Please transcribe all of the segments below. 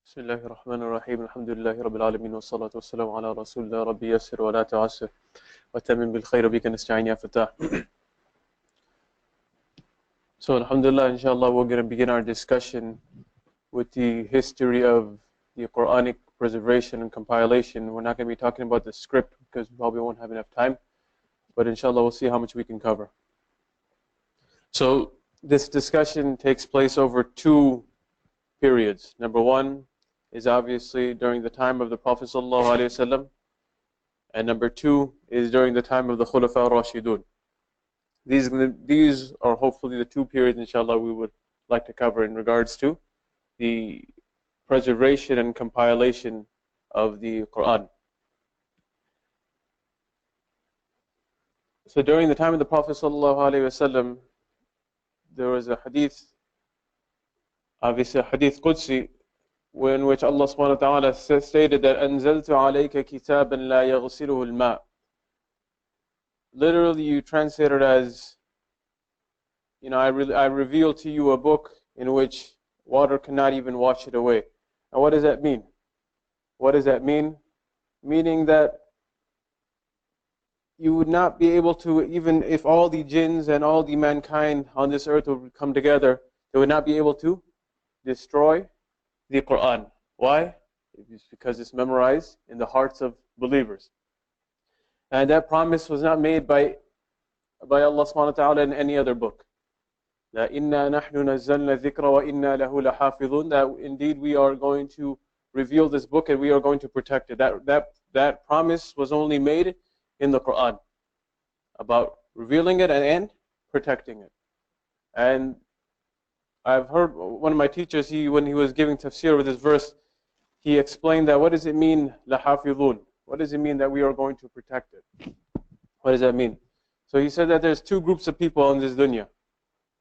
بسم الله الرحمن الرحيم الحمد لله رب العالمين والصلاة والسلام على رسول الله ربي يسر ولا تعسر وتمم بالخير بك نستعين يا فتاح. So alhamdulillah, inshallah, we're going to begin our discussion with the history of the Quranic preservation and compilation. We're not going to be talking about the script because we probably won't have enough time, but inshallah we'll see how much we can cover. So this discussion takes place over two periods. Number one is obviously during the time of the Prophet ﷺ, and number two is during the time of the Khulafa al-Rashidun. These are hopefully the two periods, inshallah, we would like to cover in regards to the preservation and compilation of the Quran. So during the time of the Prophet ﷺ, there was a hadith, obviously a hadith Qudsi, in which Allah subhanahu wa ta'ala stated that أَنزَلْتُ عَلَيْكَ كِتَابًا لَا يَغْسِلُهُ الْمَاءُ. Literally you translate it as, I reveal to you a book in which water cannot even wash it away. Now what does that mean? What does that mean? Meaning that you would not be able to, even if all the jinns and all the mankind on this earth would come together, they would not be able to destroy the Quran. Why? It's because it's memorized in the hearts of believers. And that promise was not made by Allah subhanahu wa ta'ala in any other book. That inna nahnu nazzalna dhikra wa inna lahu lahafidhun. That indeed we are going to reveal this book and we are going to protect it. That promise was only made in the Quran about revealing it and protecting it. And I've heard one of my teachers, when he was giving tafsir with this verse, he explained that what does it mean, lahafidhun? What does it mean that we are going to protect it? What does that mean? So he said that there's two groups of people in this dunya.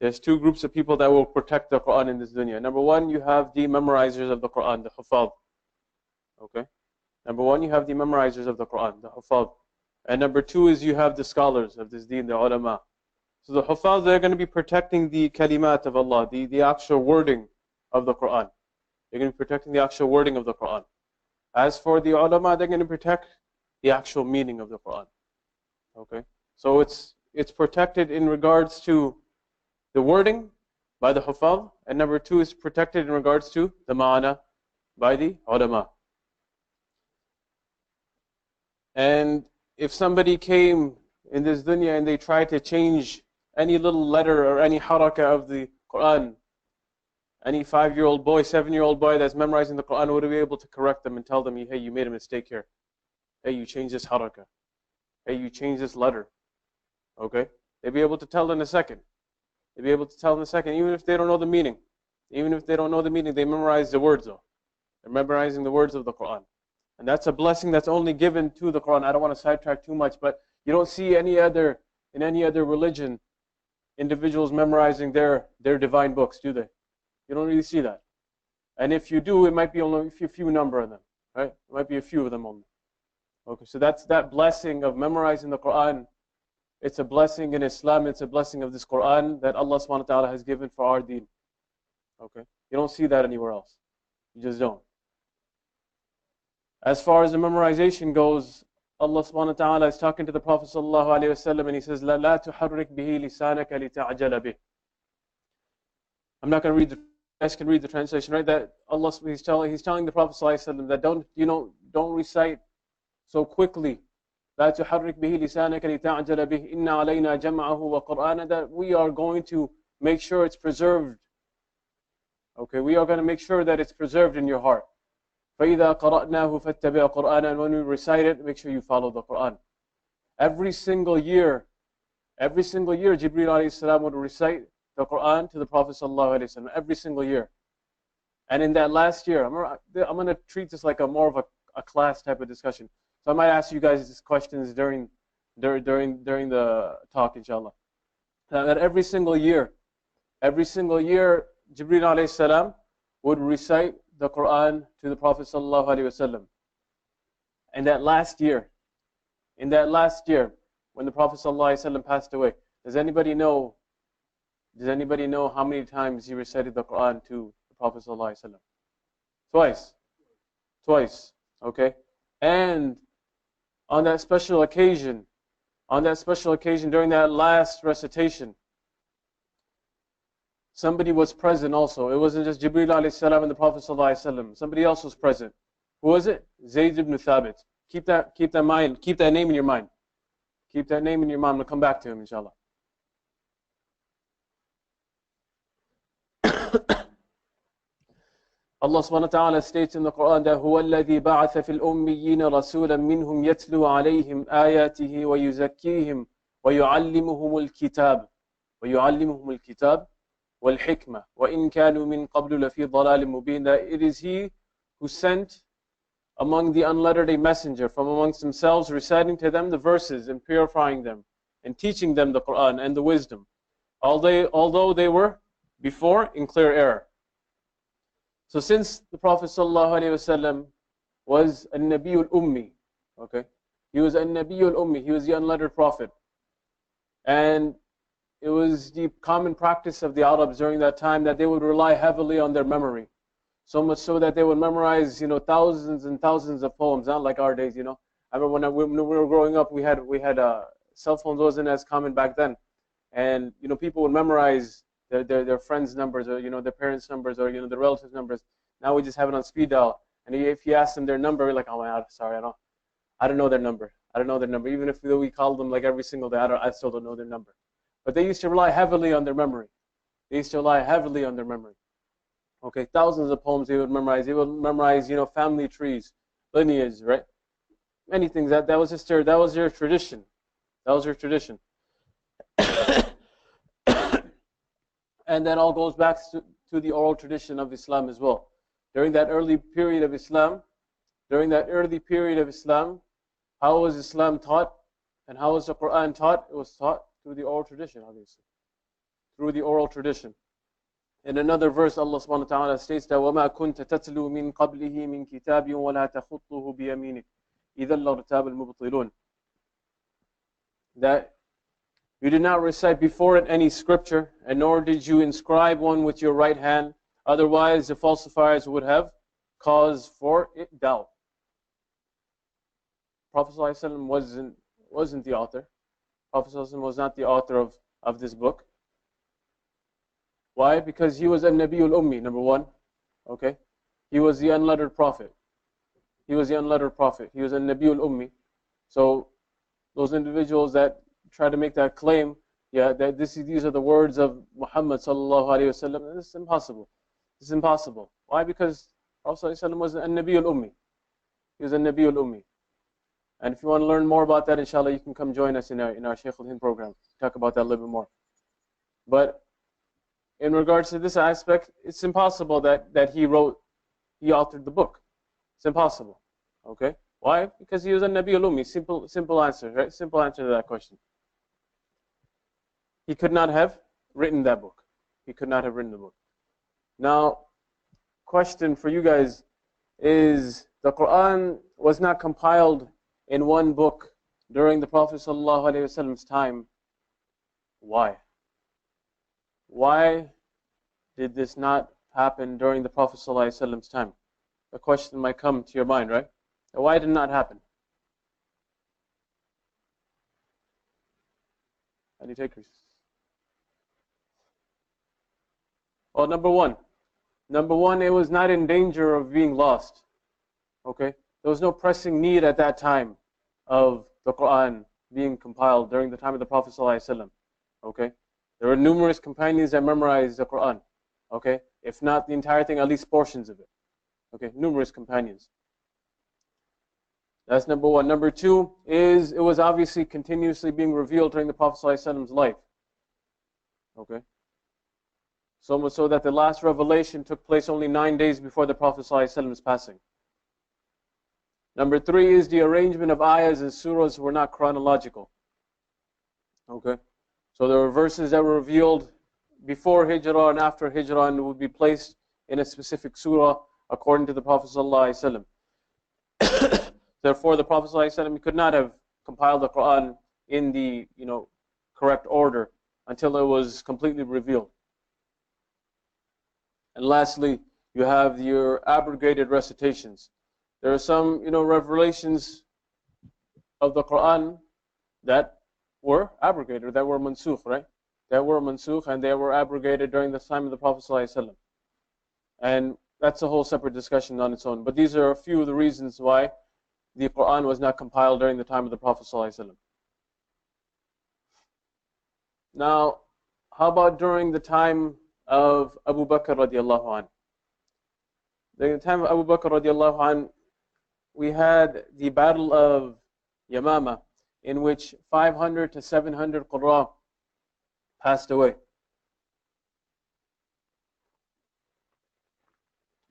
There's two groups of people that will protect the Quran in this dunya. Number one, you have the memorizers of the Quran, the hufaz. Okay? Number one, you have the memorizers of the Quran, the hufaz. And number two is you have the scholars of this deen, the ulama. So the hufaz, they're going to be protecting the kalimat of Allah, the actual wording of the Quran. They're going to be protecting the actual wording of the Quran. As for the ulama, they're going to protect the actual meaning of the Quran. Okay? So it's protected in regards to the wording by the hufaz, and number two is protected in regards to the ma'ana by the ulama. And if somebody came in this dunya and they tried to change any little letter or any harakah of the Quran, any 5-year-old boy, 7-year-old boy that's memorizing the Quran would be able to correct them and tell them, hey, you made a mistake here. Hey, you changed this harakah. Hey, you changed this letter. Okay? They'd be able to tell in a second. They'd be able to tell in a second, even if they don't know the meaning. Even if they don't know the meaning, they memorize the words though. They're memorizing the words of the Quran. And that's a blessing that's only given to the Quran. I don't want to sidetrack too much, but you don't see in any other religion individuals memorizing their divine books, do they? You don't really see that. And if you do, it might be only a few number of them, right? It might be a few of them only. Okay, so that's that blessing of memorizing the Quran. It's a blessing in Islam, it's a blessing of this Quran that Allah subhanahu wa ta'ala has given for our deen. Okay? You don't see that anywhere else. You just don't. As far as the memorization goes, Allah subhanahu wa ta'ala is talking to the Prophet sallallahu alayhi wa sallam and he says, لا تحرك به لسانك لتعجل به. I'm not going to read you guys can read the translation, right? That Allah, he's telling the Prophet sallallahu alayhi wa sallam that don't recite so quickly. لا تحرك به لسانك لتعجل به إن علينا جمعه وقرآنه. That we are going to make sure it's preserved. Okay, we are going to make sure that it's preserved in your heart. فَإِذَا قَرَأْنَاهُ فَاتَّبِعْ قُرْآنًا. And when we recite it, make sure you follow the Quran. Every single year, Jibreel alayhi salam would recite the Quran to the Prophet sallallahu alayhi wasallam. Every single year. And in that last year, I'm going to treat this like more of a class type of discussion. So I might ask you guys these questions during the talk, inshallah. That every single year, Jibreel alayhi salam would recite the Quran to the Prophet sallallahu alaihi wasallam. And that last year, when the Prophet sallallahu alaihi wasallam passed away, does anybody know how many times he recited the Quran to the Prophet sallallahu alaihi wasallam? Twice. Twice. Okay? And on that special occasion, during that last recitation, somebody was present also. It wasn't just Jibreel alayhi salam and the Prophet sallallahu alaihi wasallam. Somebody else was present. Who was it? Zayd ibn Thabit. Keep that name in your mind. Keep that name in your mind. We'll come back to him, inshallah. Allah subhanahu wa ta'ala states in the Quran that هُوَ الَّذِي بَعَثَ فِي الْأُمِّيِّينَ رَسُولًا مِّنْهُمْ يَتْلُو عَلَيْهِمْ آيَاتِهِ وَيُزَكِّيهِمْ وَيُعَلِّمُهُمُ الْكِتَابَ وَالْحِكْمَةَ وَإِنْ كَانُوا مِنْ قَبْلُ لَفِي ضَلَالٍ مُبِينٍ. That it is He who sent among the unlettered a messenger from amongst themselves, reciting to them the verses and purifying them and teaching them the Quran and the wisdom, although they were before in clear error. So since the Prophet ﷺ was a Nabiyul Ummi, okay, he was a Nabiyul Ummi, he was the unlettered prophet, and it was the common practice of the Arabs during that time that they would rely heavily on their memory. So much so that they would memorize, thousands and thousands of poems, not like our days, I remember when we were growing up, we had cell phones wasn't as common back then. And, people would memorize their friends' numbers or, their parents' numbers or, their relatives' numbers. Now we just have it on speed dial. And if you ask them their number, we're like, oh my God, sorry, I don't know their number. I don't know their number. Even if we call them like every single day, I still don't know their number. But they used to rely heavily on their memory. Okay, thousands of poems they would memorize. They would memorize, family trees, lineage, right? Many things. That was their tradition. And that all goes back to the oral tradition of Islam as well. During that early period of Islam, how was Islam taught and how was the Quran taught? It was taught through the oral tradition, obviously. Through the oral tradition. In another verse, Allah subhanahu wa ta'ala states that وَمَا كُنْتَ تَتْلُو مِنْ قَبْلِهِ مِنْ كِتَابٍ وَلَا تَخُطُّهُ بِيَمِينِكَ إِذًا لَارْتَابَ الْمُبْطِلُونَ. That you did not recite before it any scripture, and nor did you inscribe one with your right hand. Otherwise, the falsifiers would have caused for it doubt. Prophet ﷺ wasn't the author. Prophet ﷺ was not the author of this book. Why? Because he was a Nabiyul Ummi, number one. Okay? He was the unlettered prophet. He was a Nabiyul Ummi. So those individuals that try to make that claim, that these are the words of Muhammad sallallahu alaihi wasallam, this is impossible. Why? Because Prophet ﷺ was a Nabiyul Ummi. He was a Nabiyul Ummi. And if you want to learn more about that, inshallah, you can come join us in our Shaykh Al-Hind program. Talk about that a little bit more. But in regards to this aspect, it's impossible that he authored the book. It's impossible. Okay? Why? Because he was a Nabiyul Ummi. Simple answer, right? Simple answer to that question. He could not have written that book. Now, question for you guys is, the Quran was not compiled in one book during the Prophet ﷺ's time. Why? Why did this not happen during the Prophet ﷺ's time? The question might come to your mind, right? Why did it not happen? Any takers? Well, number one, it was not in danger of being lost. Okay? There was no pressing need at that time of the Quran being compiled during the time of the Prophet ﷺ. Okay? There were numerous companions that memorized the Quran. Okay? If not the entire thing, at least portions of it. Okay? Numerous companions. That's number one. Number two is, it was obviously continuously being revealed during the Prophet ﷺ's life. Okay? So much so that the last revelation took place only 9 days before the Prophet ﷺ's passing. Number three is, the arrangement of ayahs and surahs were not chronological. Okay? So there were verses that were revealed before Hijrah and after Hijrah, and would be placed in a specific surah according to the Prophet ﷺ. Therefore, the Prophet ﷺ could not have compiled the Quran in the correct order until it was completely revealed. And lastly, You have your abrogated recitations. There are some, revelations of the Quran that were abrogated, that were mansukh, right? That were mansukh and they were abrogated during the time of the Prophet ﷺ. And that's a whole separate discussion on its own. But these are a few of the reasons why the Quran was not compiled during the time of the Prophet ﷺ. Now, how about during the time of Abu Bakr radiallahu anh? During the time of Abu Bakr radiallahu anh, we had the Battle of Yamamah, in which 500 to 700 Qurra passed away.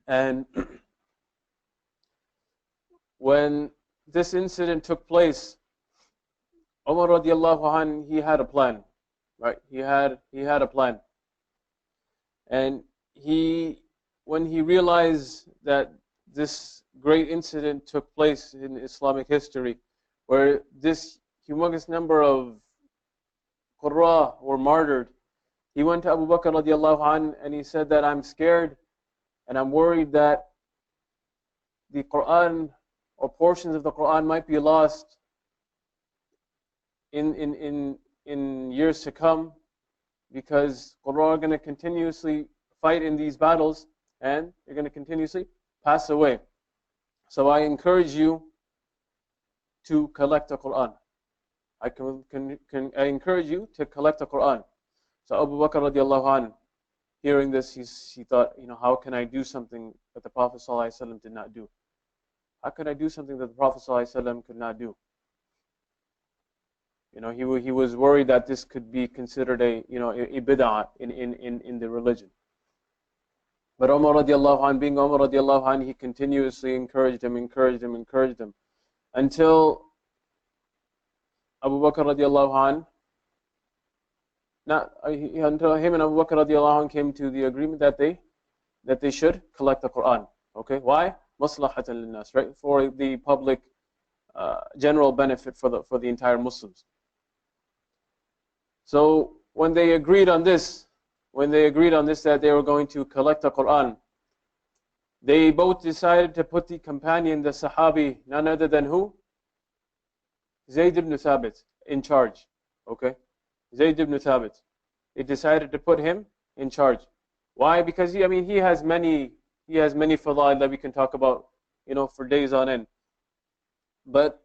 And when this incident took place, Umar radiallahu anh, he had a plan, right? He had a plan. And when he realized that this great incident took place in Islamic history, where this humongous number of Qurra were martyred, he went to Abu Bakr radiallahu anh and he said that I'm scared and I'm worried that the Quran or portions of the Quran might be lost in years to come, because Qurra are going to continuously fight in these battles and they're going to continuously pass away. So I encourage you to collect the Quran. I encourage you to collect the Quran. So Abu Bakr radiallahu anh, hearing this, he thought, how can I do something that the Prophet ﷺ did not do? How could I do something that the Prophet ﷺ could not do? He was worried that this could be considered a bid'ah in the religion. But Umar radiallahu anh, being Umar radiallahu anh, he continuously encouraged him, until Abu Bakr radiallahu anh, until him and Abu Bakr radiallahu anh came to the agreement that they should collect the Quran. Okay, why? Maslahatan linnas, right? For the public, general benefit for the entire Muslims. So when they agreed on this, that they were going to collect the Quran, they both decided to put the companion, the Sahabi, none other than who? Zayd ibn Thabit, in charge. Okay, Zayd ibn Thabit. They decided to put him in charge. Why? Because he has many fadail that we can talk about, for days on end. But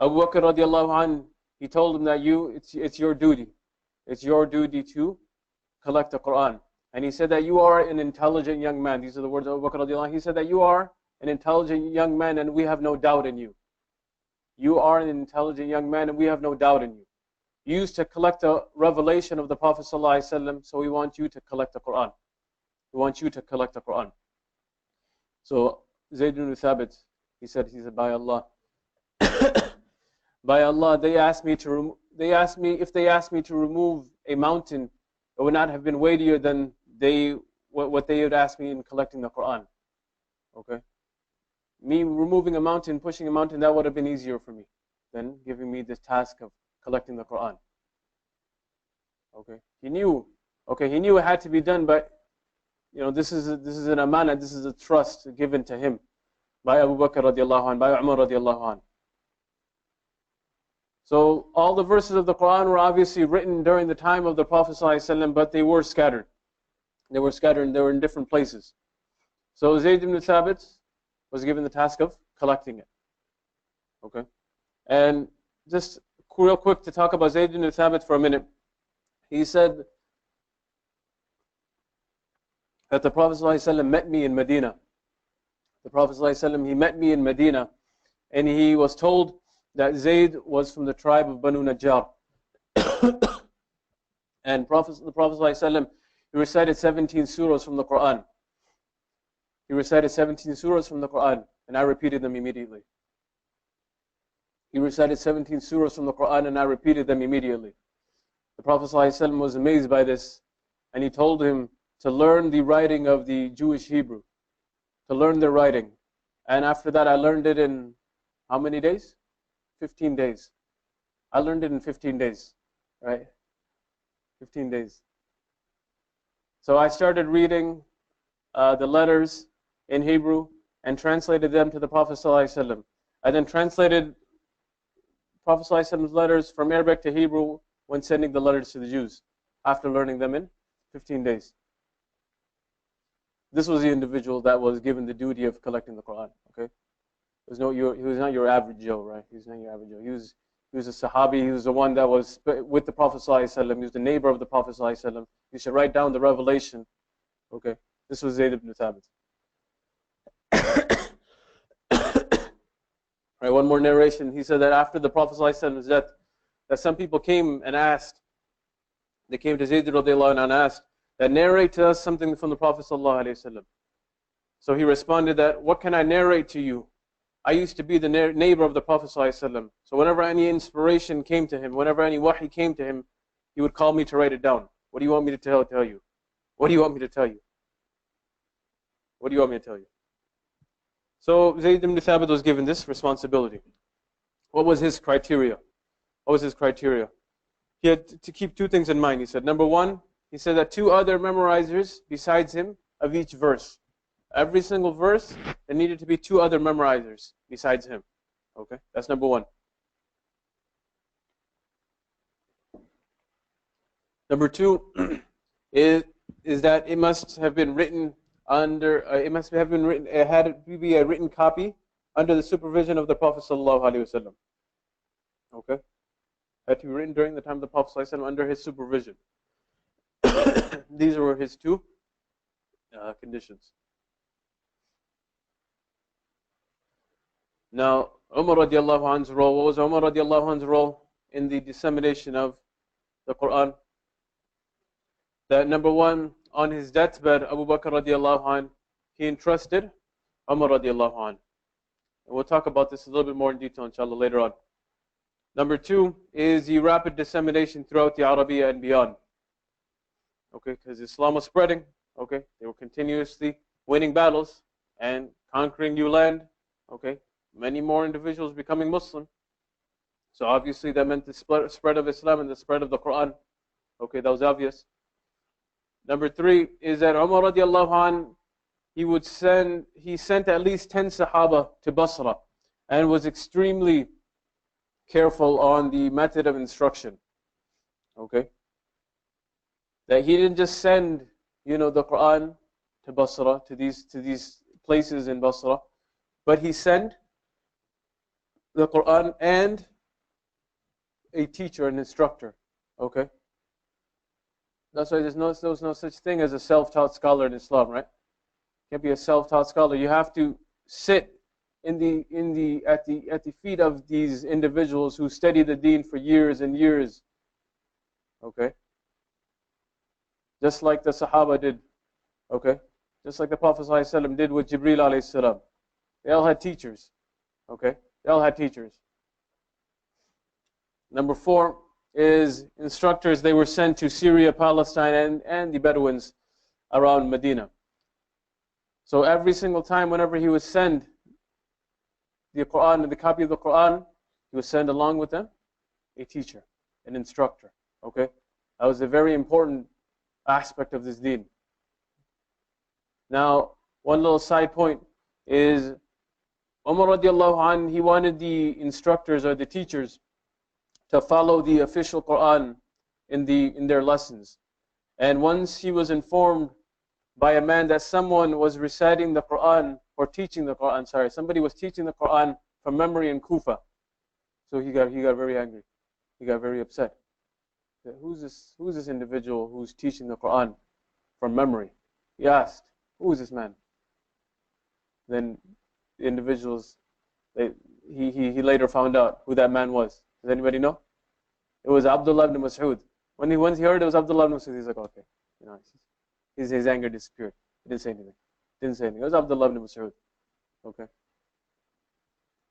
Abu Bakr radiallahu anh, he told him that it's your duty. It's your duty to collect the Quran. And he said that you are an intelligent young man. These are the words of Abu Bakr radiallahu anh. He said that you are an intelligent young man and we have no doubt in you. You are an intelligent young man and we have no doubt in you. You used to collect the revelation of the Prophet ﷺ, so we want you to collect the Quran. We want you to collect the Quran. So Zayd ibn Thabit, he said, by Allah, by Allah, if they asked me to remove a mountain, it would not have been weightier than what they would ask me in collecting the Quran. Okay? Me removing a mountain, pushing a mountain, that would have been easier for me than giving me this task of collecting the Quran. Okay? He knew it had to be done, but this is an amana, this is a trust given to him by Abu Bakr radiallahu anh, by Umar radiallahu anh. So all the verses of the Quran were obviously written during the time of the Prophet ﷺ, but they were scattered. They were in different places. So Zayd ibn Thabit was given the task of collecting it. Okay? And just real quick to talk about Zayd ibn Thabit for a minute. He said that the Prophet ﷺ met me in Medina. The Prophet ﷺ, he met me in Medina, and he was told that Zayd was from the tribe of Banu Najjar. And the Prophet ﷺ, he recited 17 surahs from the Quran. He recited 17 surahs from the Quran, and I repeated them immediately. He recited 17 surahs from the Quran, and I repeated them immediately. The Prophet ﷺ was amazed by this, and he told him to learn the writing of the Jewish Hebrew, to learn their writing. And after that, I learned it in how many days? 15 days. I learned it in 15 days, right? 15 days. So I started reading the letters in Hebrew and translated them to the Prophet ﷺ. And then translated Prophet ﷺ's letters from Arabic to Hebrew when sending the letters to the Jews after learning them in 15 days. This was the individual that was given the duty of collecting the Quran. Okay, he was not your average Joe, right? He was not your average Joe. He was a Sahabi. He was the one that was with the Prophet ﷺ. He was the neighbor of the Prophet ﷺ. He should write down the revelation. Okay, this was Zayd ibn Thabit. Right, one more narration. He said that after the Prophet ﷺ's death, that some people came and asked. They came to Zayd radiallahu anhu and asked that narrate to us something from the Prophet ﷺ. So he responded that, what can I narrate to you? I used to be the neighbor of the Prophet ﷺ. So whenever any inspiration came to him, whenever any wahi came to him, he would call me to write it down. What do you want me to tell you? What do you want me to tell you? What do you want me to tell you? So Zayd ibn Thabit was given this responsibility. What was his criteria? What was his criteria? He had to keep two things in mind. He said, number one, he said that two other memorizers besides him of each verse. Every single verse, there needed to be two other memorizers besides him. Okay, that's number one. Number two is that it must have been written under. It had to be a written copy under the supervision of the Prophet ﷺ. Okay, it had to be written during the time of the Prophet ﷺ under his supervision. These were his two conditions. Now, Umar radiallahu anhu's role. What was Umar radiallahu anhu's role in the dissemination of the Quran? That number one, on his deathbed, Abu Bakr radiallahu anh, he entrusted Umar radiallahu anh. And we'll talk about this a little bit more in detail, inshallah, later on. Number two is the rapid dissemination throughout the Arabiya and beyond. Okay, because Islam was spreading. Okay, they were continuously winning battles and conquering new land. Okay, many more individuals becoming Muslim. So obviously that meant the spread of Islam and the spread of the Quran. Okay, that was obvious. Number three is that Umar radiallahu anh, he sent at least 10 Sahaba to Basra and was extremely careful on the method of instruction. Okay, that he didn't just send, the Quran to Basra, to these places in Basra, but he sent the Quran and a teacher, an instructor. Okay, that's why there's no such thing as a self-taught scholar in Islam, right? Can't be a self-taught scholar. You have to sit at the feet of these individuals who study the Deen for years and years. Okay, just like the Sahaba did. Okay, just like the Prophet ﷺ did with Jibreel alayhi salam. They all had teachers. Okay, they all had teachers. Number four is instructors. They were sent to Syria, Palestine, and the Bedouins around Medina. So every single time, whenever he would send the Quran and the copy of the Quran, he would send along with them a teacher, an instructor. Okay, that was a very important aspect of this deen. Now, one little side point is Umar radiallahu anh, he wanted the instructors or the teachers to follow the official Quran in their lessons. And once he was informed by a man that someone was reciting the Quran or teaching the Quran, somebody was teaching the Quran from memory in Kufa. So he got very angry. He got very upset. Who's this individual who's teaching the Quran from memory? He asked, who is this man? Then the individuals, he later found out who that man was. Does anybody know? It was Abdullah ibn Mas'ud. Once he heard it was Abdullah ibn Mas'ud, he's like, okay, his anger disappeared. He didn't say anything. It was Abdullah ibn Mas'ud. Okay.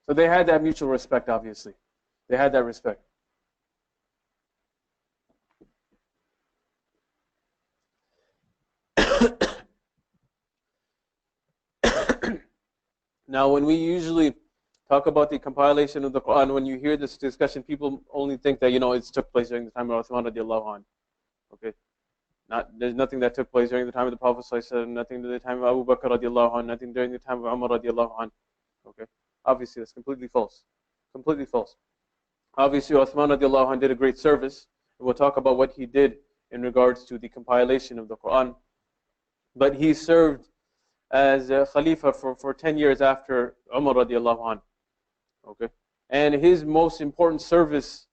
So they had that mutual respect, obviously. They had that respect. Now, when we usually talk about the compilation of the Quran, when you hear this discussion, people only think that, it took place during the time of Uthman radiallahu anh. Okay. There's nothing that took place during the time of the Prophet ﷺ, nothing during the time of Abu Bakr radiallahu anh, nothing during the time of Umar radiallahu anh. Okay? Obviously, that's completely false. Completely false. Obviously, Uthman radiallahu anh did a great service. We'll talk about what he did in regards to the compilation of the Quran. But he served as a Khalifa for 10 years after Umar radiallahu anh. Okay? And his most important service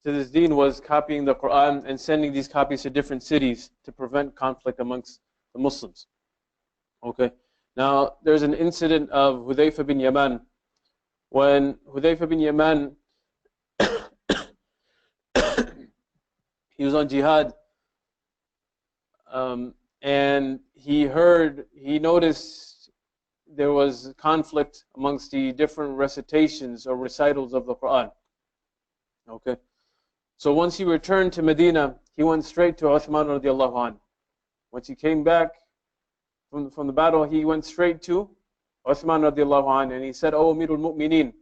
to this deen was copying the Quran and sending these copies to different cities to prevent conflict amongst the Muslims. Okay? Now, there's an incident of Hudayfa bin Yaman. When Hudayfa bin Yaman, he was on jihad, and he noticed there was conflict amongst the different recitations or recitals of the Quran. Okay? So once he returned to Medina, he went straight to Uthman radiallahu anh. Once he came back from the battle, he went straight to Uthman radiallahu anh, and he said, "O Amirul Mu'mineen,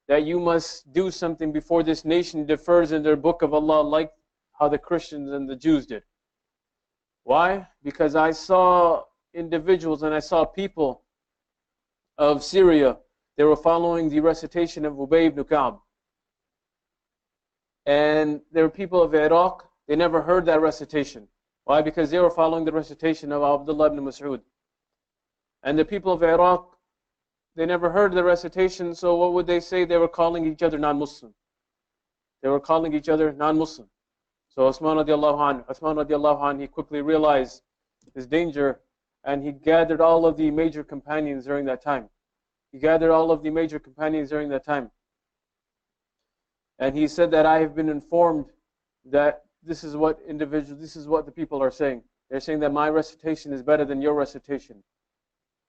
that you must do something before this nation differs in their book of Allah like how the Christians and the Jews did." Why? Because I saw individuals and I saw people of Syria, they were following the recitation of Ubay ibn Ka'b. And there were people of Iraq, they never heard that recitation. Why? Because they were following the recitation of Abdullah ibn Mas'ud. And the people of Iraq, they never heard the recitation, so what would they say? They were calling each other non-Muslim. They were calling each other non-Muslim. So Uthman radiallahu anh, he quickly realized his danger, and he gathered all of the major companions during that time. And he said that I have been informed that this is what the people are saying. They're saying that my recitation is better than your recitation.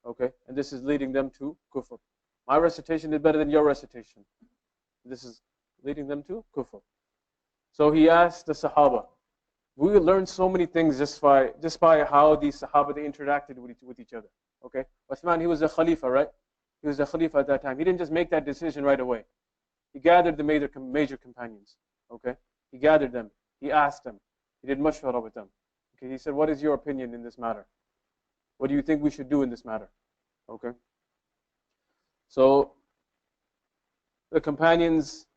Okay? And this is leading them to kufr. My recitation is better than your recitation. This is leading them to kufr. So he asked the Sahaba. We learned so many things just by how the Sahaba they interacted with each other. Okay? Uthman, he was a Khalifa, right? He was a Khalifa at that time. He didn't just make that decision right away. He gathered the major companions. Okay? He gathered them. He asked them. He did mashwara with them. Okay? He said, "What is your opinion in this matter? What do you think we should do in this matter?" Okay? So the companions,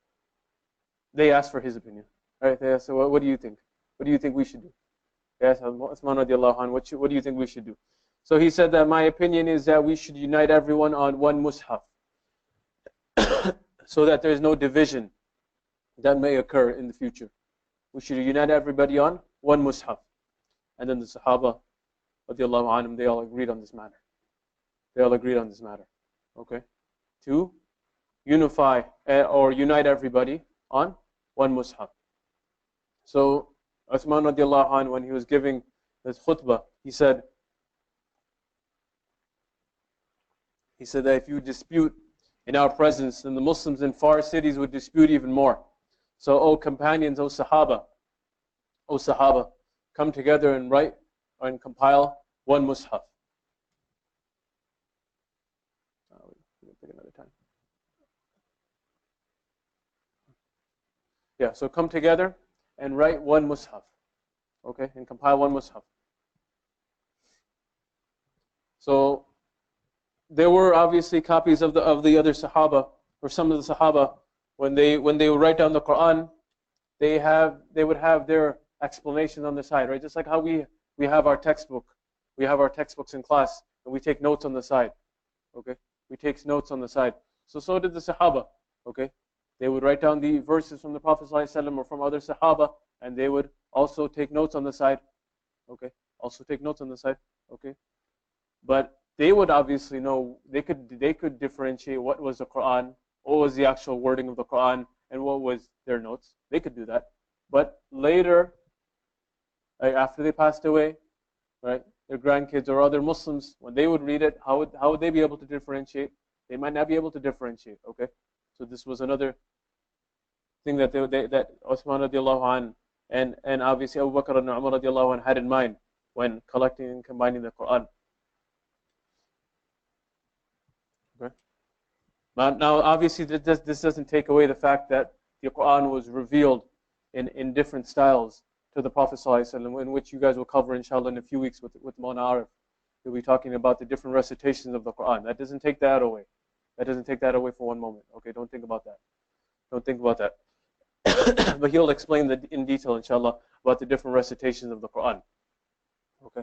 they asked for his opinion. Right? They asked, "So what do you think? What do you think we should do?" They asked Uthman radiallahu anh, what do you think we should do? So he said that my opinion is that we should unite everyone on one mushaf, so that there is no division that may occur in the future. We should unite everybody on one mushaf. And then the Sahaba radiallahu anhum, they all agreed on this matter. Okay? To unify or unite everybody on one mushaf. So Uthman radiallahu anh, when he was giving his khutbah, he said that if you dispute in our presence, then the Muslims in far cities would dispute even more. So, O companions, O Sahaba, come together and write and compile one mushaf. We'll take another time. Yeah, so come together and write one mushaf. Okay, and compile one mushaf. So there were obviously copies of the other Sahaba, or some of the Sahaba, when they would write down the Quran, they would have their explanations on the side, right? Just like how we have our textbook, we have our textbooks in class, and we take notes on the side. Okay, we take notes on the side. So did the Sahaba. Okay, they would write down the verses from the Prophet ﷺ or from other Sahaba, and they would also take notes on the side. Okay, Okay, but they would obviously know, they could differentiate what was the Quran, what was the actual wording of the Quran, and what was their notes. They could do that. But later, right, after they passed away, right, their grandkids or other Muslims, when they would read it, how would they be able to differentiate? They might not be able to differentiate. Okay, so this was another thing that that Uthman radiallahu anh and obviously Abu Bakr and Umar radiallahu anh had in mind when collecting and combining the Quran. Okay. Now, obviously, this doesn't take away the fact that the Quran was revealed in different styles to the Prophet ﷺ, in which you guys will cover inshallah in a few weeks with Mawlana Arif. We'll be talking about the different recitations of the Quran. That doesn't take that away. That doesn't take that away for one moment. Okay, don't think about that. Don't think about that. But he'll explain in detail, inshallah, about the different recitations of the Quran. Okay.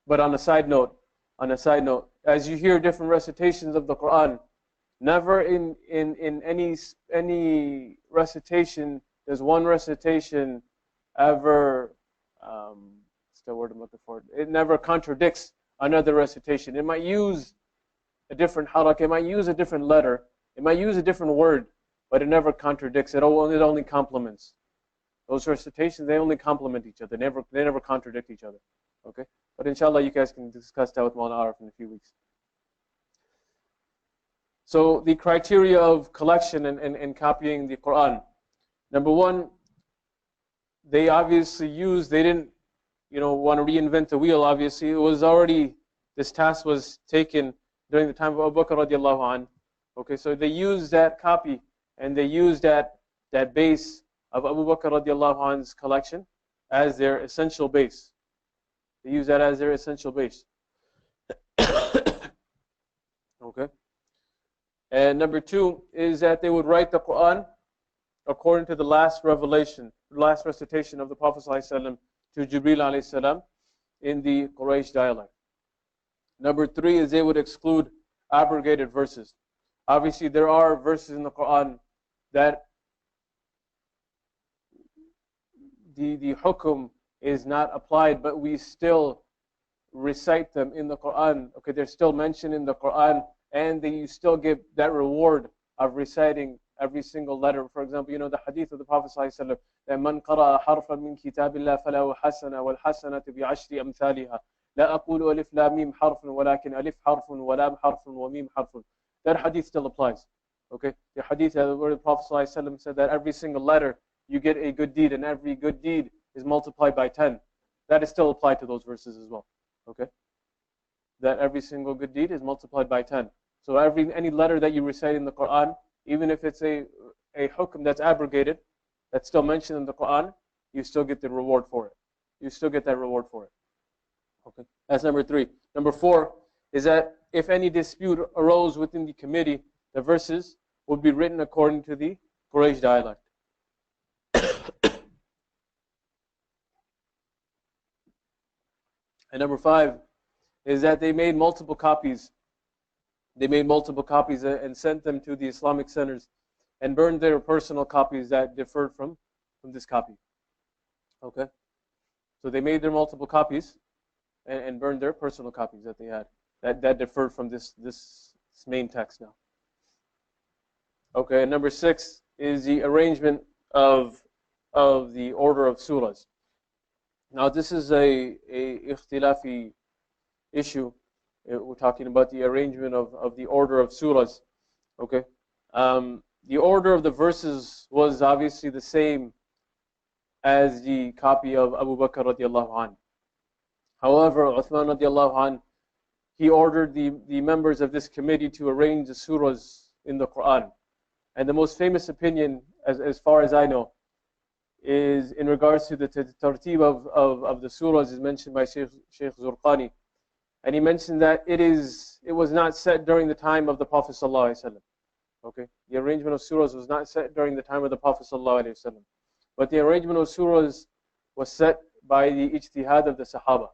But on a side note, as you hear different recitations of the Quran, never in any recitation does one recitation ever, what's the word I'm looking for? It never contradicts another recitation. It might use a different halak, it might use a different letter, it might use a different word, but it never contradicts. It only complements. Those recitations, they only complement each other. They never contradict each other. Okay? But inshallah, you guys can discuss that with Mawlana Arif in a few weeks. So the criteria of collection and copying the Quran. Number one, they obviously they didn't want to reinvent the wheel, obviously. It was already, this task was taken during the time of Abu Bakr radiallahu anh. Okay, so they used that copy and they used that base of Abu Bakr radiallahu anh's collection as their essential base. They use that as their essential base. Okay. And number two is that they would write the Quran according to the last revelation, last recitation of the Prophet ﷺ to Jibreel alayhi salam in the Quraysh dialect. Number three is they would exclude abrogated verses. Obviously, there are verses in the Quran that the hukum is not applied, but we still recite them in the Quran. Okay, they're still mentioned in the Quran, and you still get that reward of reciting every single letter. For example, the hadith of the Prophet ﷺ that man qara'a harfan min kitabillah falahu hasana wal hasanatu bi ashri amthaliha la aqulu alif lam mim harfun walakin alif harfun wa lam harfun wa mim harfun. That hadith still applies. Okay, the hadith where the Prophet ﷺ said that every single letter you get a good deed, and every good deed is multiplied by 10. That is still applied to those verses as well. Okay, that every single good deed is multiplied by 10. So any letter that you recite in the Quran, even if it's a hukum that's abrogated, that's still mentioned in the Quran, you still get the reward for it. You still get that reward for it. Okay, that's number three. Number four is that if any dispute arose within the committee, the verses would be written according to the Quraysh dialect. And number five is that they made multiple copies. They made multiple copies and sent them to the Islamic centers and burned their personal copies that differed from this copy. Okay? So they made their multiple copies and burned their personal copies that they had that differed from this main text now. Okay, and number six is the arrangement of the order of surahs. Now this is a ikhtilafi issue. We're talking about the arrangement of the order of surahs. Okay, the order of the verses was obviously the same as the copy of Abu Bakr radiallahu anh. However, Uthman radiallahu anh, he ordered the members of this committee to arrange the surahs in the Quran. And the most famous opinion, as far as I know, is in regards to the tartib of the surahs, is mentioned by Shaykh Zurqani. And he mentioned that it was not set during the time of the Prophet ﷺ. Okay, the arrangement of surahs was not set during the time of the Prophet ﷺ. But the arrangement of surahs was set by the ijtihad of the Sahaba.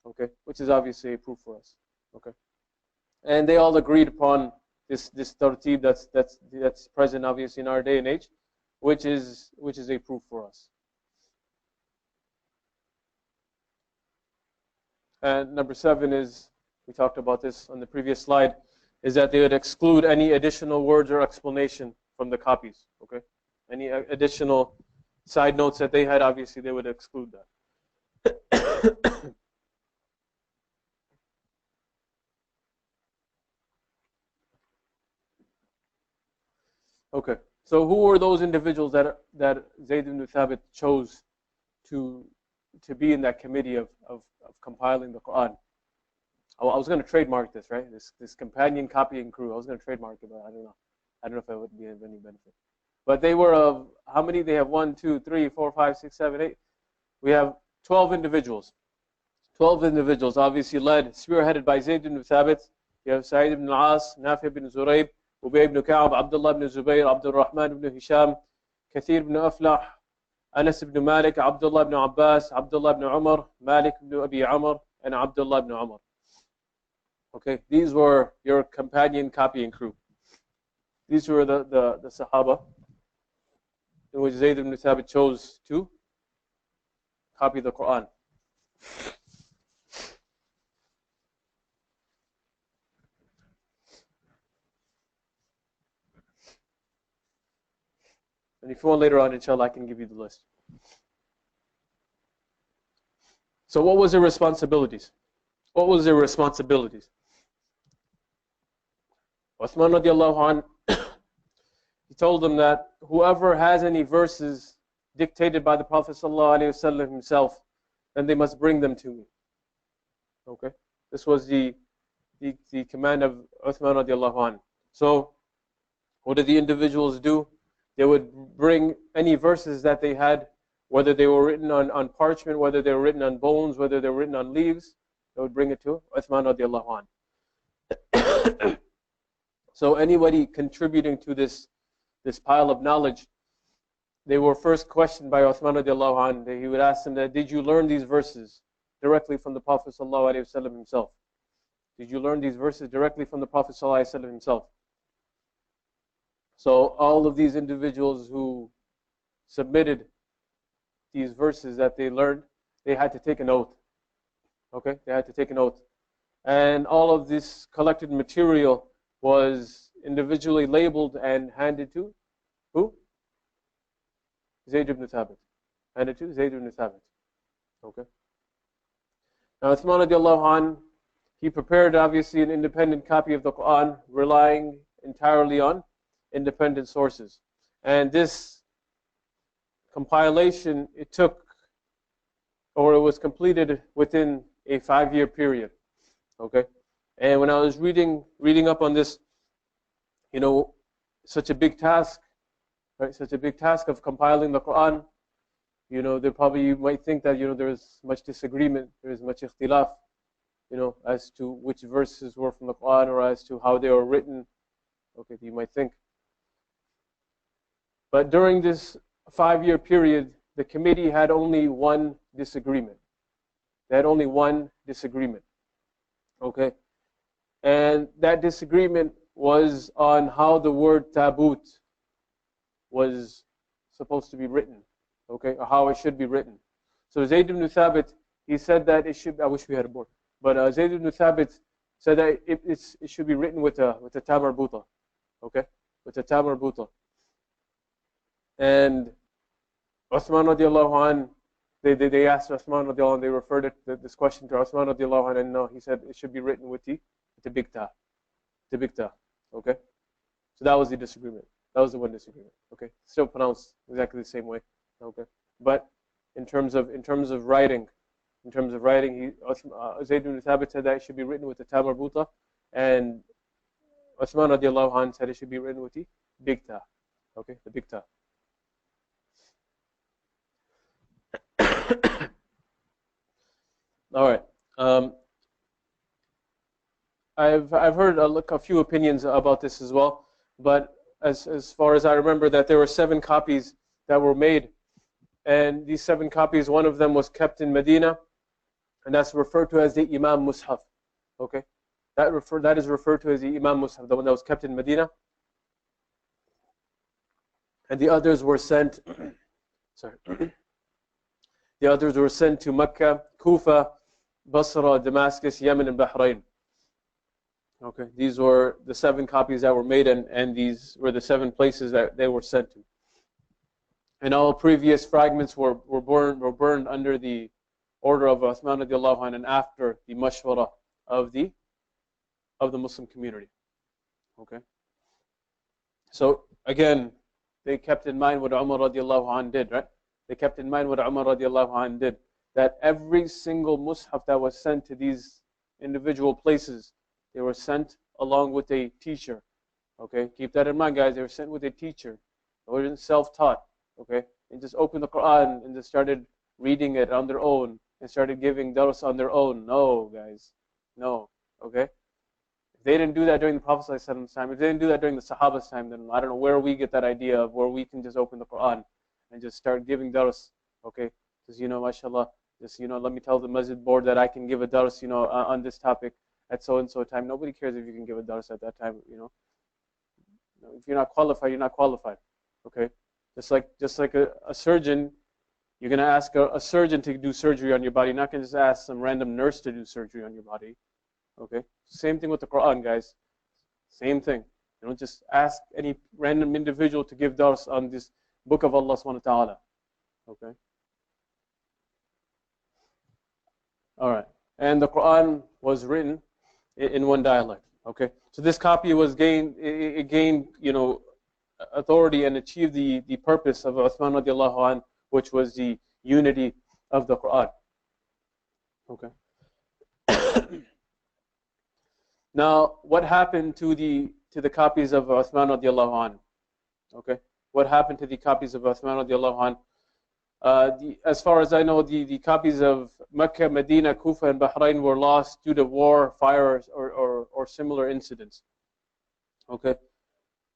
Okay, which is obviously a proof for us. Okay, and they all agreed upon this tartib that's present obviously in our day and age, which is a proof for us. And number seven is, we talked about this on the previous slide, is that they would exclude any additional words or explanation from the copies. Okay, any additional side notes that they had, obviously they would exclude that. Okay, so who were those individuals that Zayd ibn Thabit chose to be in that committee of compiling the Quran? I was going to trademark this, right? This companion copying crew. I was going to trademark it, but I don't know. I don't know if it would be of any benefit. But they were of, how many? They have 1, 2, 3, 4, 5, 6, 7, 8. We have 12 individuals. 12 individuals, obviously led, spearheaded by Zayd ibn Thabit. You have Sa'id ibn al-As, Nafi ibn Zurayb, Ubay ibn Ka'ab, Abdullah ibn Zubayr, Abdul Rahman ibn Hisham, Kathir ibn Aflah, Anas ibn Malik, Abdullah ibn Abbas, Abdullah ibn Umar, Malik ibn Abi Amr, and Abdullah ibn Umar. Okay, these were your companion copying crew. These were the Sahaba in which Zayd ibn Thabit chose to copy the Quran. And if you want later on, inshallah, I can give you the list. So what was their responsibilities? What was their responsibilities? Uthman radiallahu anh, he told them that whoever has any verses dictated by the Prophet ﷺ himself, then they must bring them to me. Okay? This was the command of Uthman radiallahu anh. So, what did the individuals do? They would bring any verses that they had, whether they were written on parchment, whether they were written on bones, whether they were written on leaves, they would bring it to Uthman radiallahu anh. So anybody contributing to this pile of knowledge, they were first questioned by Uthman radiallahu anh. He would ask them that, did you learn these verses directly from the Prophet ﷺ himself? Did you learn these verses directly from the Prophet ﷺ himself? So all of these individuals who submitted these verses that they learned, they had to take an oath. Okay, they had to take an oath. And all of this collected material was individually labeled and handed to who? Zayd ibn Thabit. Handed to Zayd ibn Thabit. Okay. Now Uthman radiallahu anh, he prepared obviously an independent copy of the Quran, relying entirely on independent sources. And this compilation, it took, or it was completed within a 5-year period. Okay. And when I was reading up on this, you know, such a big task, right? Such a big task of compiling the Quran. You know, you might think that, you know, there is much disagreement, there is much ikhtilaf, you know, as to which verses were from the Quran or as to how they were written. Okay, you might think. But during this 5-year period, the committee had only one disagreement. They had only one disagreement. Okay. And that disagreement was on how the word tabut was supposed to be written, okay, or how it should be written. So Zayd ibn Thabit, he said that it should, I wish we had a board, but Zayd ibn Thabit said that it should be written with a ta marbuta, okay, with a ta marbuta. And Uthman radiallahu anh, they asked Uthman radiallahu anh, they referred this question to Uthman radiallahu anh, and no, he said it should be written with the big ta. The big ta. Okay? So that was the disagreement. That was the one disagreement. Okay? Still pronounced exactly the same way. Okay? But in terms of writing, Zayd ibn Thabit said that it should be written with the ta marbuta, and Uthman radiallahu anh said it should be written with the big ta. Okay? The big ta. All right. I've heard a few opinions about this as well, but as far as I remember, that there were 7 copies that were made, and these 7 copies, one of them was kept in Medina, and that's referred to as the Imam Mus'haf. Okay, that is referred to as the Imam Mus'haf, the one that was kept in Medina, and the others were sent. Sorry. The others were sent to Mecca, Kufa, Basra, Damascus, Yemen, and Bahrain. Okay, these were the 7 copies that were made, and these were the 7 places that they were sent to. And all previous fragments were burned under the order of Uthman radiallahu anh, and after the mashwara of the Muslim community. Okay. So again, they kept in mind what Umar radiallahu anh did, right? They kept in mind what Umar radiallahu anh did, that every single mushaf that was sent to these individual places, they were sent along with a teacher. Okay, keep that in mind, guys. They were sent with a teacher. weren't self-taught, okay, and just opened the Quran and just started reading it on their own and started giving dars on their own. No, guys, no, okay. If they didn't do that during the Prophet ﷺ's time, if they didn't do that during the Sahaba's time, then I don't know where we get that idea of where we can just open the Quran and just start giving dars, okay, because mashallah, just let me tell the masjid board that I can give a dars, on this topic at so and so time. Nobody cares if you can give a dars at that time, If you're not qualified, you're not qualified. Okay? Just like a surgeon, you're gonna ask a surgeon to do surgery on your body, you're not gonna just ask some random nurse to do surgery on your body. Okay? Same thing with the Quran, guys. Same thing. You don't just ask any random individual to give dars on this book of Allah subhanahu wa ta'ala. Okay? Alright. And the Quran was written in one dialect. Okay, so this copy was gained authority and achieved the purpose of Uthman radiallahu anh, which was the unity of the Quran. Okay. Now, what happened to the copies of Uthman radiallahu anh? Okay, what happened to the copies of Uthman radiallahu anh? As far as I know, the copies of Mecca, Medina, Kufa, and Bahrain were lost due to war, fires, or similar incidents. Okay,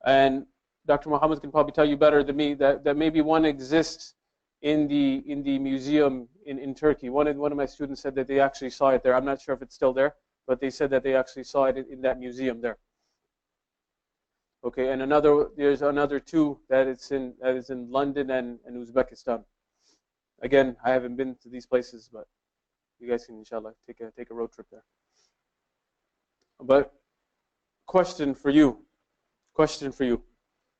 and Dr. Muhammad can probably tell you better than me that maybe one exists in the museum in Turkey. One of my students said that they actually saw it there. I'm not sure if it's still there, but they said that they actually saw it in that museum there. Okay, and there's another two that is in London and Uzbekistan. Again, I haven't been to these places, but you guys can, inshallah, take a road trip there. But question for you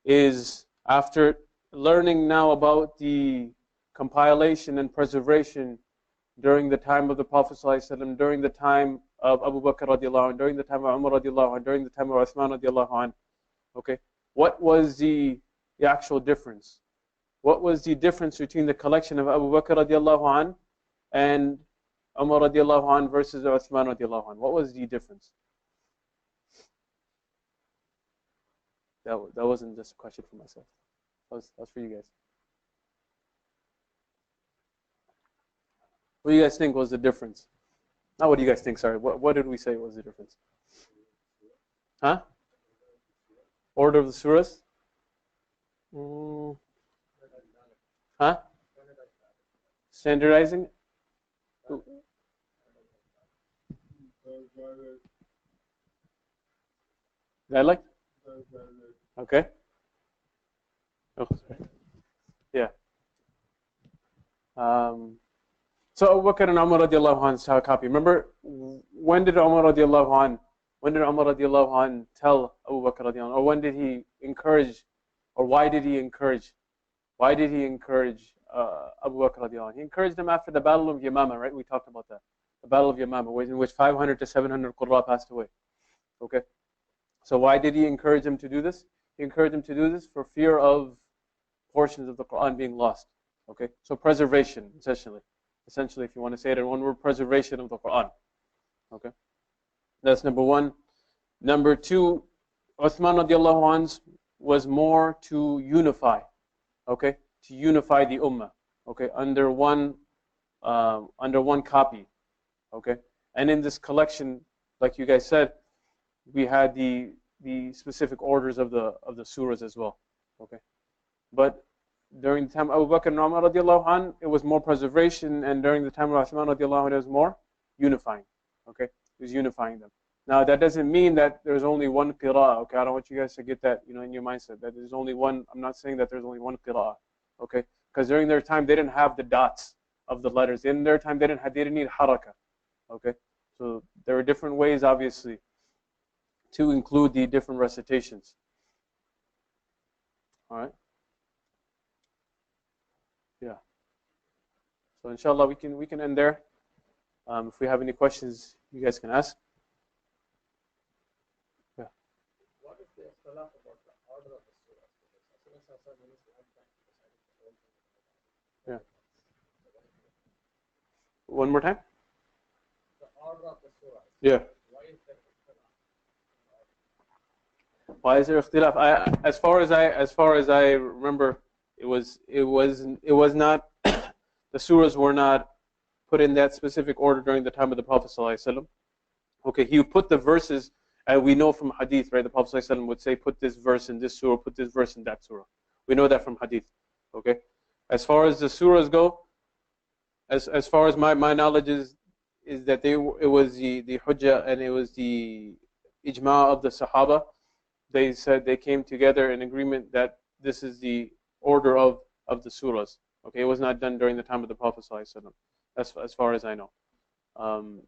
is, after learning now about the compilation and preservation during the time of the Prophet ﷺ, during the time of Abu Bakr radiallahu anh, during the time of Umar radiallahu anh, during the time of Uthman radiallahu anh, okay, what was the actual difference? What was the difference between the collection of Abu Bakr radiallahu anh and Umar radiallahu anh versus Uthman radiallahu anh? What was the difference? That wasn't just a question for myself. That was for you guys. What do you guys think was the difference? Not what do you guys think, sorry. What did we say was the difference? Huh? Order of the surahs? Huh? Standardizing? Dialect? Okay. Oh, sorry. Yeah. So Abu Bakr and Umar radiallahu anh saw a copy. Remember, when did Umar radiallahu anh tell Abu Bakr radiallahu anh, or when did he encourage, or why did he encourage Abu Bakr radiallahu anh? He encouraged him after the Battle of Yamamah, right? We talked about that. The Battle of Yamamah, in which 500 to 700 Qurra passed away. Okay. So why did he encourage him to do this? He encouraged him to do this for fear of portions of the Quran being lost. Okay. So preservation, essentially, if you want to say it in one word, preservation of the Quran. Okay. That's number one. Number two, Uthman radiallahu anh was more to unify. Okay, to unify the ummah. Okay, under one copy. Okay, and in this collection, like you guys said, we had the specific orders of the surahs as well. Okay, but during the time of Abu Bakr and Umar radiallahu anh, it was more preservation, and during the time of Uthman radiallahu anh, it was more unifying. Okay, it was unifying them. Now that doesn't mean that there's only one qira'ah. Okay, I don't want you guys to get that in your mindset that there's only one. I'm not saying that there's only one qira'ah. Okay, because during their time they didn't have the dots of the letters. In their time they didn't need haraka. Okay, so there are different ways, obviously, to include the different recitations. All right. Yeah. So inshallah we can end there. If we have any questions, you guys can ask. Yeah. What is the ikhtilaf about the order of the surah? Yeah. One more time. The order of the surah. Yeah. Why is there ikhtilaf? Why is there ikhtilaf? As far as I remember, it was not the surahs were not put in that specific order during the time of the Prophet ﷺ. Okay, he would put the verses, and we know from hadith, right? The Prophet ﷺ would say, put this verse in this surah, put this verse in that surah. We know that from hadith. Okay, as far as the surahs go, as far as my knowledge is that it was the hujjah and it was the ijma of the Sahaba. They said they came together in agreement that this is the order of the surahs. Okay, it was not done during the time of the Prophet ﷺ. As far as I know. Um,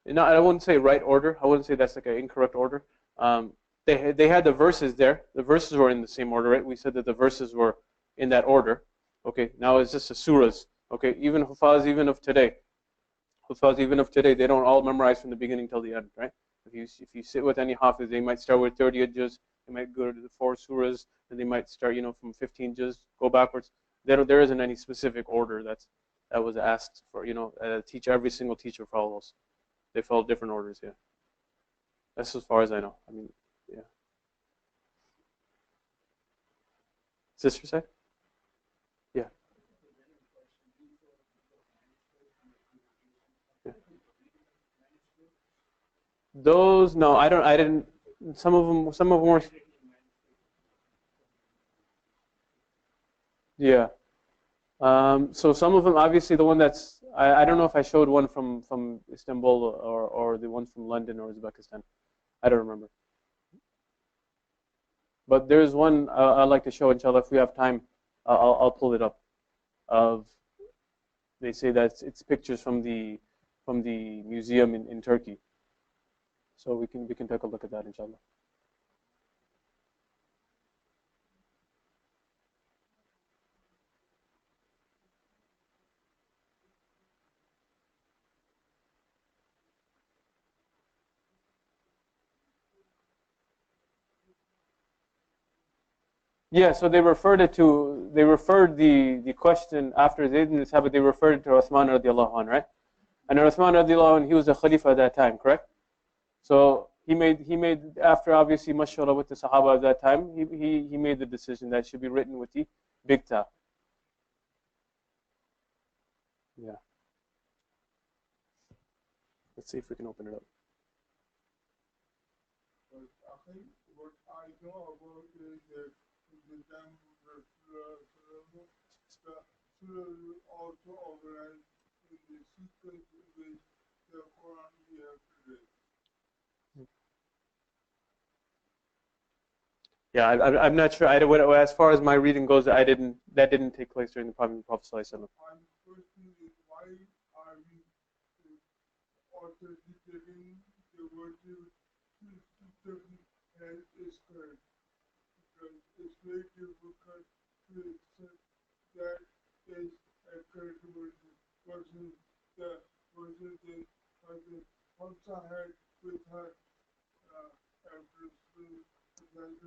no, I wouldn't say right order. I wouldn't say that's like an incorrect order. Um, they had the verses there. The verses were in the same order, right? We said that the verses were in that order. Okay, now it's just the surahs. Okay, even Hufaz even of today, they don't all memorize from the beginning till the end, right? If you sit with any hafiz, they might start with 30 juz, they might go to the 4 surahs, and they might start, from 15 juz, go backwards. There isn't any specific order that was asked for, teach every single teacher follows. They follow different orders, yeah. That's as far as I know. I mean, yeah. Sister side? Yeah. Yeah. Those, no, I didn't. Some of them were, yeah. So some of them, obviously, the one I don't know if I showed one from Istanbul or the ones from London or Uzbekistan. I don't remember. But there's one I'd like to show, inshallah, if we have time. I'll pull it up. Of They say that it's pictures from the museum in Turkey. So we can take a look at that, inshallah. Yeah, so they referred the question after Zayd ibn Thabit, they referred it to Uthman radiallahu anh, right? And Uthman radiallahu anh, he was a khalifa at that time, correct? So he made after obviously mashallah with the Sahaba at that time, he made the decision that it should be written with the big ta. Yeah. Let's see if we can open it up. But I think what I know about is that in the time of the Surah also organized in the sequence in which the Quran we have today. Yeah, I'm not sure. As far as my reading goes, that didn't take place during the time of the Prophet ﷺ. My question is why are we authenticating the virtue as is correct? Because it's very difficult to accept that is a correct version versus the version that Hazrat Hamza had with her after Suez and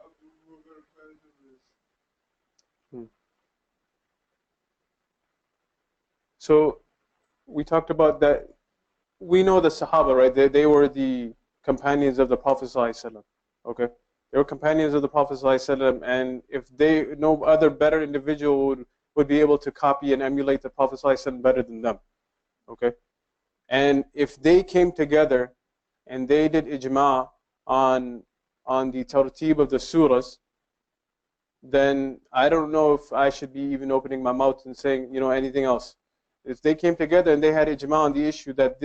Abu Bakr Bazarus. Hmm. So we talked about that. We know the Sahaba, right? They were the companions of the Prophet ﷺ. Okay, they were companions of the Prophet ﷺ, and if no other better individual would be able to copy and emulate the Prophet ﷺ better than them. Okay, and if they came together and they did ijma on the tartib of the surahs, then I don't know if I should be even opening my mouth and saying anything else. If they came together and they had ijma on the issue that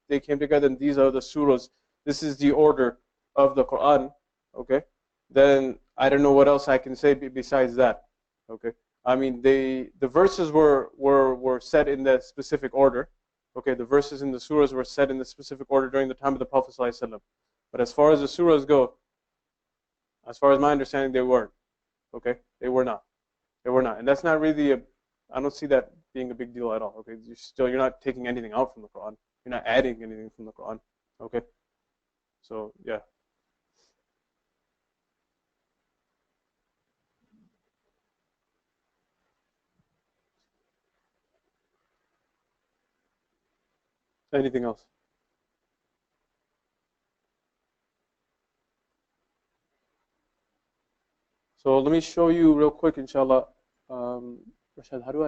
they came together and these are the surahs, this is the order of the Quran, okay, then I don't know what else I can say besides that. Okay, I mean the verses were set in the specific order. Okay, the verses in the surahs were set in the specific order during the time of the Prophet ﷺ. But as far as the surahs go, as far as my understanding, they weren't. Okay, they were not. They were not, and that's not really I don't see that being a big deal at all. Okay, you're not taking anything out from the Quran. You're not adding anything from the Quran. Okay, so yeah. Anything else? So let me show you real quick, inshallah. Rashad, how do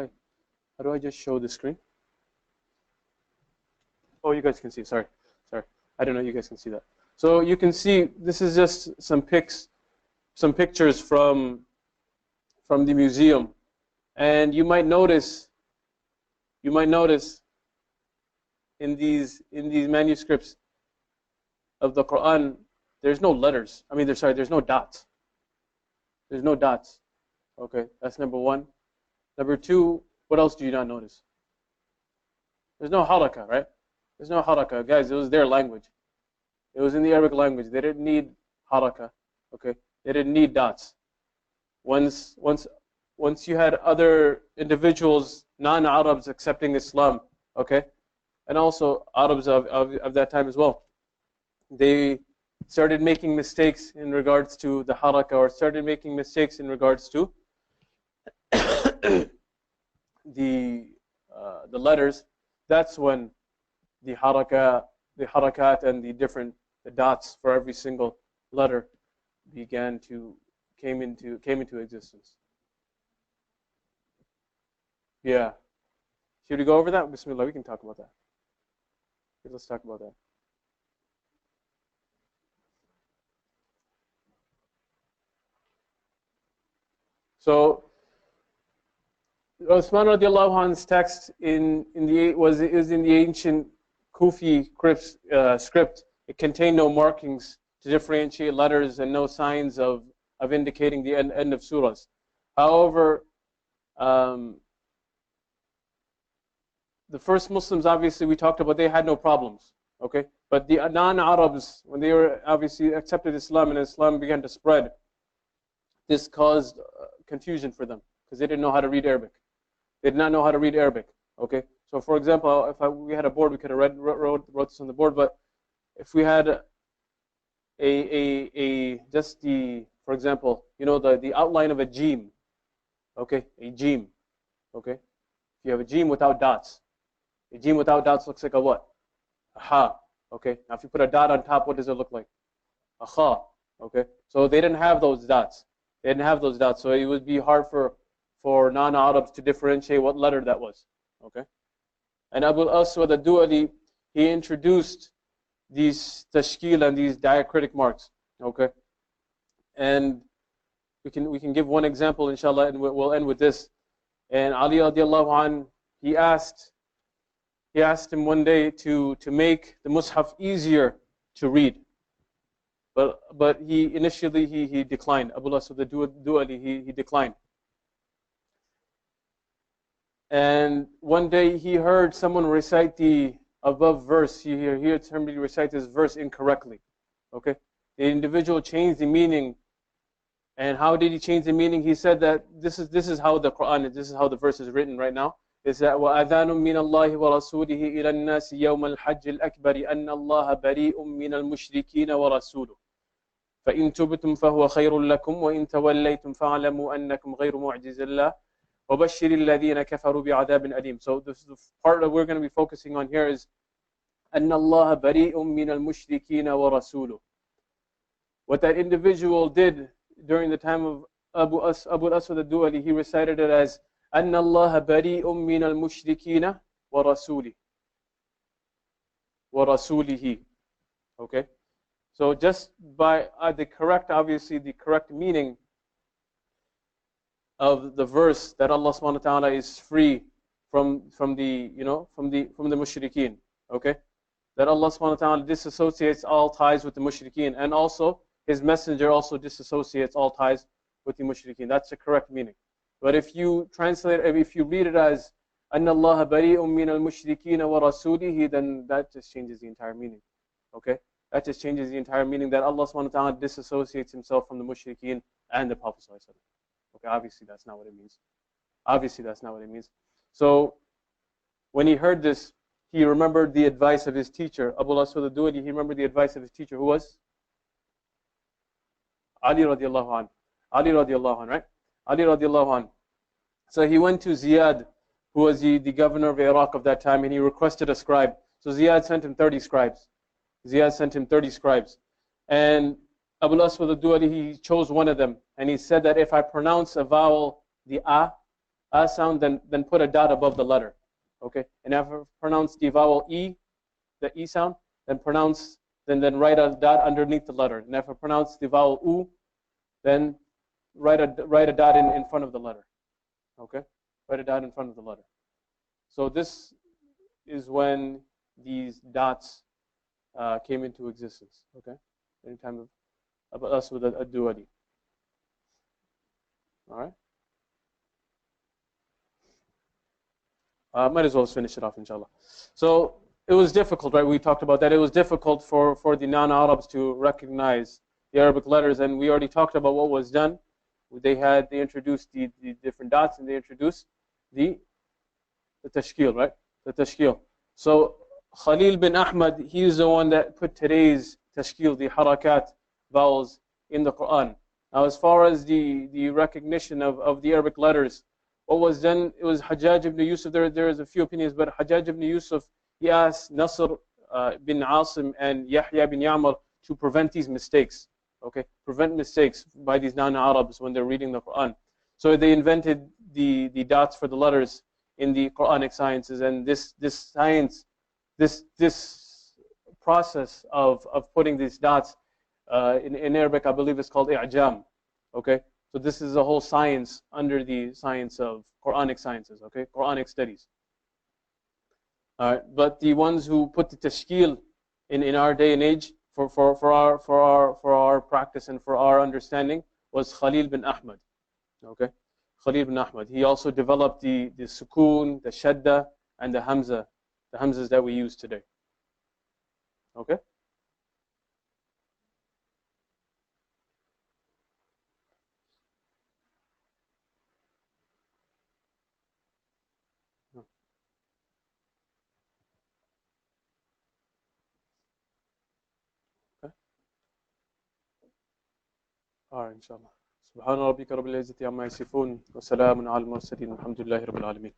I just show the screen? Oh, you guys can see. Sorry. I don't know you guys can see that. So you can see this is just some pictures from the museum, and you might notice in these manuscripts of the Quran, there's no letters. I mean, there's no dots. There's no dots. Okay, that's number one. Number two, what else do you not notice? There's no haraka, right? There's no haraka. Guys, it was their language. It was in the Arabic language. They didn't need haraka. Okay? They didn't need dots. Once you had other individuals, non-Arabs accepting Islam, okay? And also Arabs of that time as well. They started making mistakes in regards to the haraka, or started making mistakes in regards to the letters. That's when the harakat and the dots for every single letter came into existence. Yeah. Should we go over that? Bismillah, we can talk about that. Okay, let's talk about that. So Uthman radiallahu anhu's text was in the ancient Kufi script. It contained no markings to differentiate letters and no signs of indicating the end of surahs. However, the first Muslims, obviously, we talked about, they had no problems. Okay, but the non-Arabs, when they were obviously accepted Islam and Islam began to spread, this caused confusion for them because they didn't know how to read Arabic. They did not know how to read Arabic. Okay, so for example, if we had a board, we could have wrote this on the board. But if we had for example, the outline of a jim. Okay, a jim. Okay, if you have a jim without dots, a jim without dots looks like a what? A ha. Okay, now if you put a dot on top, what does it look like? A kha. Okay, so they didn't have those dots. They didn't have those dots, so it would be hard for non-Arabs to differentiate what letter that was. Okay, and Abu al-Aswad al-Du'ali, he introduced these tashkil and these diacritic marks. Okay, and we can give one example, inshallah, and we'll end with this. And Ali radiallahu anh, he asked him one day to make the Mus'haf easier to read. But he initially he declined. Abu al-Aswad al-Du'ali, he declined. And one day he heard someone recite the above verse. He heard somebody recite this verse incorrectly. Okay, the individual changed the meaning. And how did he change the meaning? He said that this is how the Quran, this is how the verse is written right now. It's that وَأَذَانٌ مِّنَ اللَّهِ وَرَسُولِهِ إِلَى النَّاسِ يَوْمَ الْحَجِّ الْأَكْبَرِ أَنَّ اللَّهَ بَرِيءٌ مِّنَ الْمُشْرِكِينَ وَرَسُولُهُ فَإِن تُبْتُمْ فَهُوَ خَيْرٌ لَكُمْ وَإِن تَوَلَّيْتُمْ فَاعْلَمُوا أَنَّكُمْ غَيْرُ مُعْجِزِ اللَّهِ وَبَشِّرِ الَّذِينَ كَفَرُوا بِعَذَابٍ أَلِيمٍ. So this is the part that we're going to be focusing on here is أَنَّ اللَّهَ بَرِيءٌ مِّنَ الْمُشْرِكِينَ وَرَسُولُهُ. What that individual did during the time of Abu al-Aswad al-Du'ali, he recited it as أَنَّ اللَّهَ بَرِيءٌ مِّنَ الْمُشْرِكِينَ وَرَسُولِهِ. Okay? So just by the correct meaning of the verse, that Allah subhanahu wa ta'ala is free from the mushrikeen. Okay? That Allah subhanahu wa ta'ala disassociates all ties with the mushrikeen, and also His messenger also disassociates all ties with the mushrikeen. That's the correct meaning. But if you read it as أَنَّ اللَّهَ بَرِيءٌ مِّنَ الْمُشْرِكِينَ وَرَسُولِهِ, then that just changes the entire meaning. Okay? That just changes the entire meaning, that Allah subhanahu wa ta'ala disassociates Himself from the mushrikeen and the Prophet sallallahu alaihi wasallam. Okay, obviously that's not what it means. Obviously that's not what it means. So when he heard this, he remembered the advice of his teacher, Abu al-Aswad al-Du'ali. He remembered the advice of his teacher, who was Ali radiallahu anhu. Ali radiallahu anhu, right? Ali radiallahu anhu. So he went to Ziyad, who was the governor of Iraq of that time, and he requested a scribe. So Ziyad sent him 30 scribes. Ziyad sent him 30 scribes. And Abu al-Aswad al-Duwali, he chose one of them. And he said that if I pronounce a vowel, the a sound, then put a dot above the letter. Okay? And if I pronounce the vowel e, the e sound, then write a dot underneath the letter. And if I pronounce the vowel u, then write a dot in front of the letter. Okay? Write a dot in front of the letter. So this is when these dots came into existence. Okay? In time of Abu al-Aswad al-Duwali. All right? Might as well finish it off, inshallah. So it was difficult, right? We talked about that. It was difficult for the non-Arabs to recognize the Arabic letters, and we already talked about what was done. They introduced the different dots, and they introduced the tashkil, right? The tashkil. So Khalil bin Ahmad, he is the one that put today's tashkil, the harakat, vowels, in the Quran. Now, as far as the recognition of the Arabic letters, what was done, it was Hajjaj ibn Yusuf. There is a few opinions, but Hajjaj ibn Yusuf, he asked Nasr bin Asim and Yahya bin Ya'mar to prevent these mistakes. Okay, prevent mistakes by these non-Arabs when they're reading the Quran. So they invented the dots for the letters in the Quranic sciences, and this science, this process of putting these dots in Arabic, I believe it's called i'jam. Okay, so this is a whole science under the science of Quranic sciences. Okay, Quranic studies. All right, but the ones who put the tashkil in our day and age for our practice and for our understanding was Khalil bin Ahmad. Okay, Khalil bin Ahmad. He also developed the sukoon, the shadda, and the hamzas that we use today. Okay. إن شاء الله. سبحان ربك رب العزة عما يصفون وسلام على المرسلين والحمد لله رب العالمين.